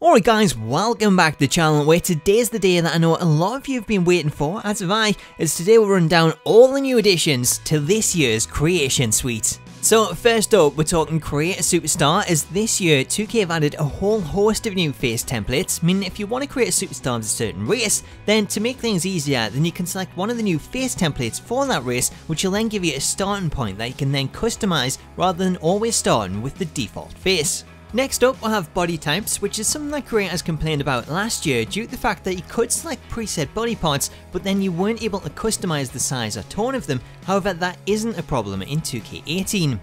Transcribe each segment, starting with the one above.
Alright guys, welcome back to the channel where today's the day that I know a lot of you have been waiting for, as have I, as today we'll run down all the new additions to this year's Creation Suite. So first up, we're talking Create a Superstar, as this year 2K have added a whole host of new face templates, meaning if you want to create a superstar of a certain race, then to make things easier, then you can select one of the new face templates for that race, which will then give you a starting point that you can then customize rather than always starting with the default face. Next up, we'll have body types, which is something that creators complained about last year due to the fact that you could select preset body parts, but then you weren't able to customize the size or tone of them. However, that isn't a problem in 2K18.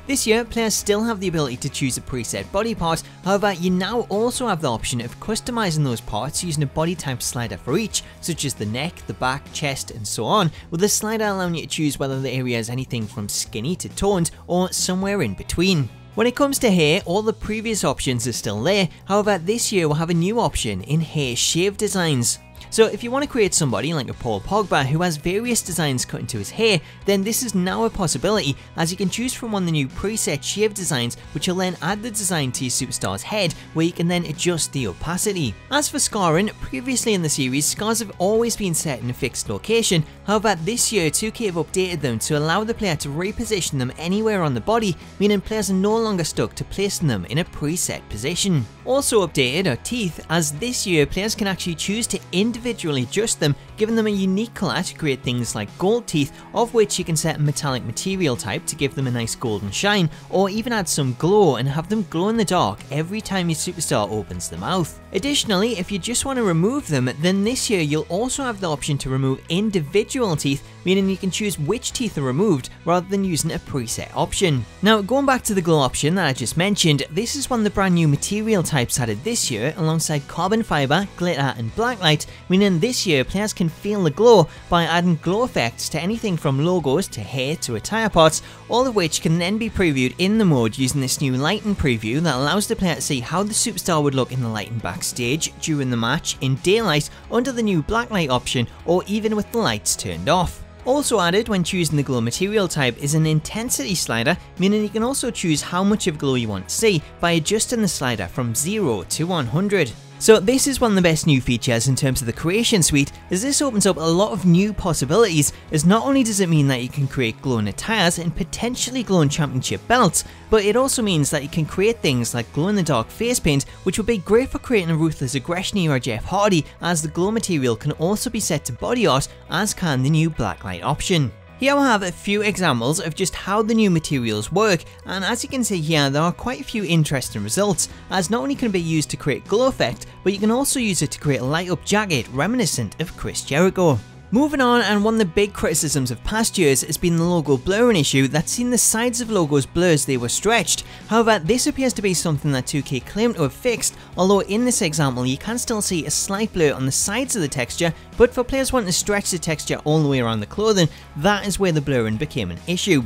This year, players still have the ability to choose a preset body part, however you now also have the option of customizing those parts using a body type slider for each, such as the neck, the back, chest and so on, with the slider allowing you to choose whether the area is anything from skinny to toned or somewhere in between. When it comes to hair, all the previous options are still there, however this year we'll have a new option in hair shave designs. So if you want to create somebody like a Paul Pogba who has various designs cut into his hair, then this is now a possibility, as you can choose from one of the new preset shave designs, which will then add the design to your superstar's head, where you can then adjust the opacity. As for scarring, previously in the series, scars have always been set in a fixed location, however this year 2K have updated them to allow the player to reposition them anywhere on the body, meaning players are no longer stuck to placing them in a preset position. Also updated are teeth, as this year players can actually choose to individually adjust them, giving them a unique colour to create things like gold teeth, of which you can set a metallic material type to give them a nice golden shine, or even add some glow and have them glow in the dark every time your superstar opens the mouth. Additionally, if you just want to remove them, then this year you'll also have the option to remove individual teeth, meaning you can choose which teeth are removed rather than using a preset option. Now going back to the glow option that I just mentioned, this is one of the brand new material types added this year alongside carbon fibre, glitter and blacklight, meaning this year players can feel the glow by adding glow effects to anything from logos to hair to attire parts, all of which can then be previewed in the mode using this new lighting preview that allows the player to see how the superstar would look in the lighting backstage, during the match, in daylight, under the new blacklight option, or even with the lights turned off. Also added when choosing the glow material type is an intensity slider, meaning you can also choose how much of glow you want to see by adjusting the slider from 0 to 100. So this is one of the best new features in terms of the Creation Suite, as this opens up a lot of new possibilities, as not only does it mean that you can create glowing attires and potentially glowing championship belts, but it also means that you can create things like glow in the dark face paint, which would be great for creating a Ruthless Aggression era Jeff Hardy, as the glow material can also be set to body art, as can the new blacklight option. Here we have a few examples of just how the new materials work, and as you can see here there are quite a few interesting results, as not only can it be used to create glow effect, but you can also use it to create a light up jacket reminiscent of Chris Jericho. Moving on, and one of the big criticisms of past years has been the logo blurring issue that's seen the sides of logos blur as they were stretched. However, this appears to be something that 2K claim to have fixed, although in this example you can still see a slight blur on the sides of the texture, but for players wanting to stretch the texture all the way around the clothing, that is where the blurring became an issue.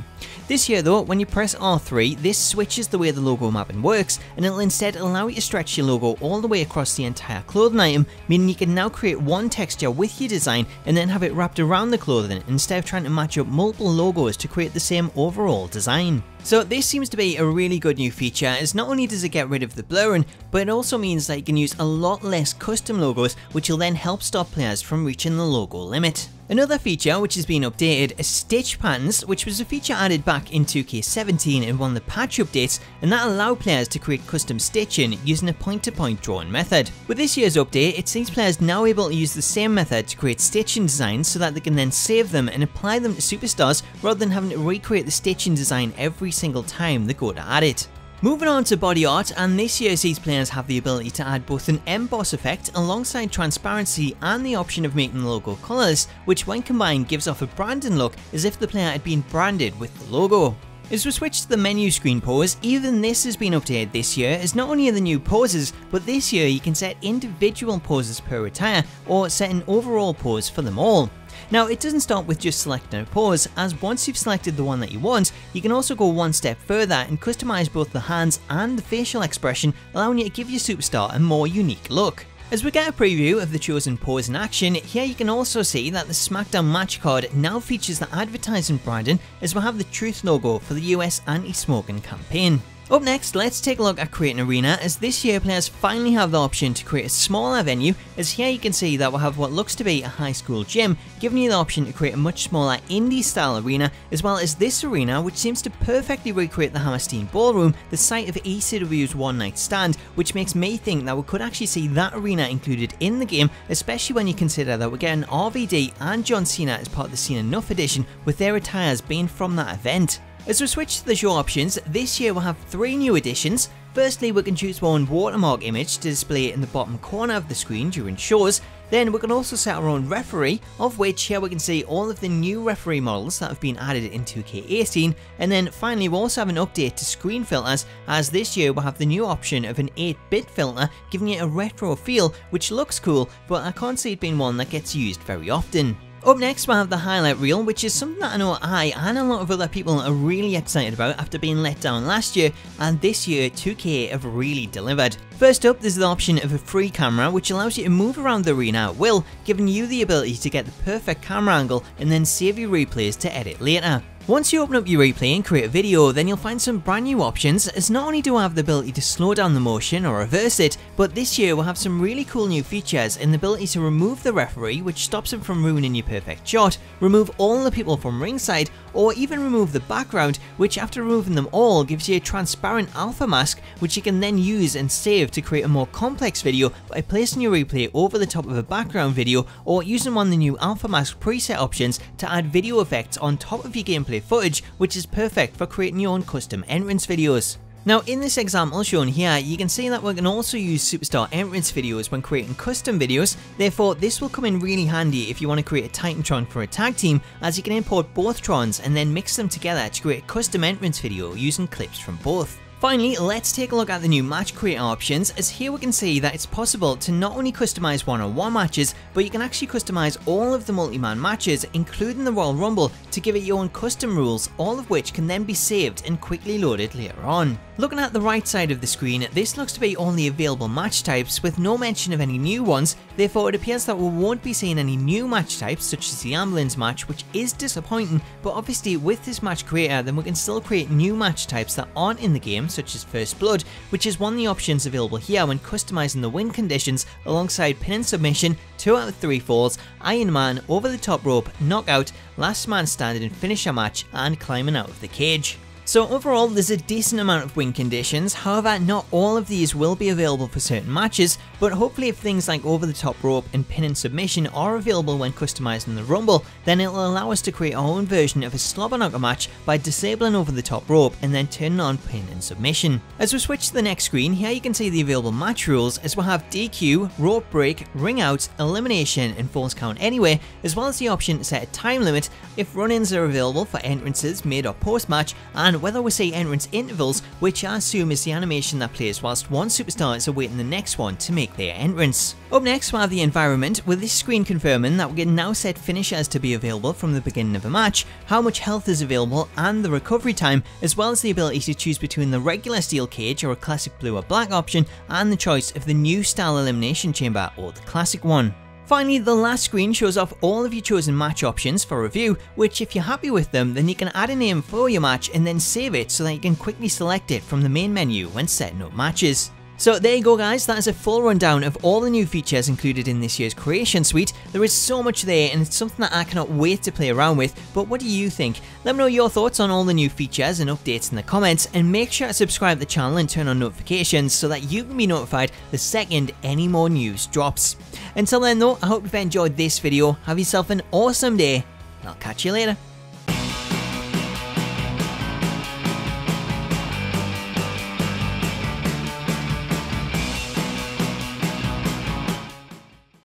This year though, when you press R3, this switches the way the logo mapping works, and it'll instead allow you to stretch your logo all the way across the entire clothing item, meaning you can now create one texture with your design and then have it wrapped around the clothing instead of trying to match up multiple logos to create the same overall design. So this seems to be a really good new feature, as not only does it get rid of the blurring, but it also means that you can use a lot less custom logos, which will then help stop players from reaching the logo limit. Another feature which has been updated is stitch patterns, which was a feature added back in 2K17 in one of the patch updates, and that allowed players to create custom stitching using a point-to-point drawing method. With this year's update, it seems players now able to use the same method to create stitching designs so that they can then save them and apply them to superstars rather than having to recreate the stitching design every single time they go to add it. Moving on to body art, and this year sees players have the ability to add both an emboss effect alongside transparency and the option of making the logo colourless, which when combined gives off a branding look as if the player had been branded with the logo. As we switch to the menu screen pose, even this has been updated this year, as not only are the new poses, but this year you can set individual poses per attire or set an overall pose for them all. Now it doesn't stop with just selecting a pose, as once you've selected the one that you want, you can also go one step further and customize both the hands and the facial expression, allowing you to give your superstar a more unique look. As we get a preview of the chosen pose in action, here you can also see that the SmackDown match card now features the advertising branding, as we have the Truth logo for the US anti-smoking campaign. Up next, let's take a look at Create an Arena, as this year players finally have the option to create a smaller venue, as here you can see that we'll have what looks to be a high school gym, giving you the option to create a much smaller indie style arena, as well as this arena which seems to perfectly recreate the Hammerstein Ballroom, the site of ECW's One Night Stand, which makes me think that we could actually see that arena included in the game, especially when you consider that we're getting RVD and John Cena as part of the Cena Enough edition, with their attires being from that event. As we switch to the show options, this year we'll have 3 new additions. Firstly, we can choose our own watermark image to display it in the bottom corner of the screen during shows. Then we can also set our own referee, of which here we can see all of the new referee models that have been added in 2K18. And then finally we also have an update to screen filters, as this year we'll have the new option of an 8-bit filter, giving it a retro feel, which looks cool, but I can't see it being one that gets used very often. Up next we'll have the highlight reel, which is something that I know I and a lot of other people are really excited about after being let down last year, and this year 2K have really delivered. First up, there's the option of a free camera, which allows you to move around the arena at will, giving you the ability to get the perfect camera angle and then save your replays to edit later. Once you open up your replay and create a video, then you'll find some brand new options, as not only do I have the ability to slow down the motion or reverse it, but this year we'll have some really cool new features and the ability to remove the referee, which stops him from ruining your perfect shot, remove all the people from ringside, or even remove the background, which after removing them all gives you a transparent alpha mask, which you can then use and save to create a more complex video by placing your replay over the top of a background video, or using one of the new alpha mask preset options to add video effects on top of your gameplay footage, which is perfect for creating your own custom entrance videos. Now in this example shown here, you can see that we can also use superstar entrance videos when creating custom videos, therefore this will come in really handy if you want to create a Titantron for a tag team, as you can import both Trons and then mix them together to create a custom entrance video using clips from both. Finally, let's take a look at the new match creator options, as here we can see that it's possible to not only customize one-on-one matches, but you can actually customize all of the multi-man matches, including the Royal Rumble, to give it your own custom rules, all of which can then be saved and quickly loaded later on. Looking at the right side of the screen, this looks to be all the available match types with no mention of any new ones, therefore it appears that we won't be seeing any new match types such as the ambulance match, which is disappointing, but obviously with this match creator then we can still create new match types that aren't in the game, such as First Blood, which is one of the options available here when customizing the win conditions, alongside pin and submission, 2 out of 3 falls, Iron Man, over the top rope, knockout, last man standing finisher match, and climbing out of the cage. So overall, there's a decent amount of win conditions, however not all of these will be available for certain matches, but hopefully if things like over the top rope and pin and submission are available when customizing the Rumble, then it'll allow us to create our own version of a slobber knocker match by disabling over the top rope and then turning on pin and submission. As we switch to the next screen, here you can see the available match rules, as we'll have DQ, rope break, ring out, elimination and falls count anywhere, as well as the option to set a time limit, if run-ins are available for entrances mid or post match, and whether we see entrance intervals, which I assume is the animation that plays whilst one superstar is awaiting the next one to make their entrance. Up next we have the environment, with this screen confirming that we can now set finishers to be available from the beginning of a match, how much health is available and the recovery time, as well as the ability to choose between the regular steel cage or a classic blue or black option, and the choice of the new style elimination chamber or the classic one. Finally, the last screen shows off all of your chosen match options for review, which if you're happy with them, then you can add a name for your match and then save it so that you can quickly select it from the main menu when setting up matches. So there you go guys, that is a full rundown of all the new features included in this year's Creation Suite. There is so much there and it's something that I cannot wait to play around with, but what do you think? Let me know your thoughts on all the new features and updates in the comments, and make sure to subscribe to the channel and turn on notifications so that you can be notified the second any more news drops. Until then though, I hope you've enjoyed this video, have yourself an awesome day, and I'll catch you later.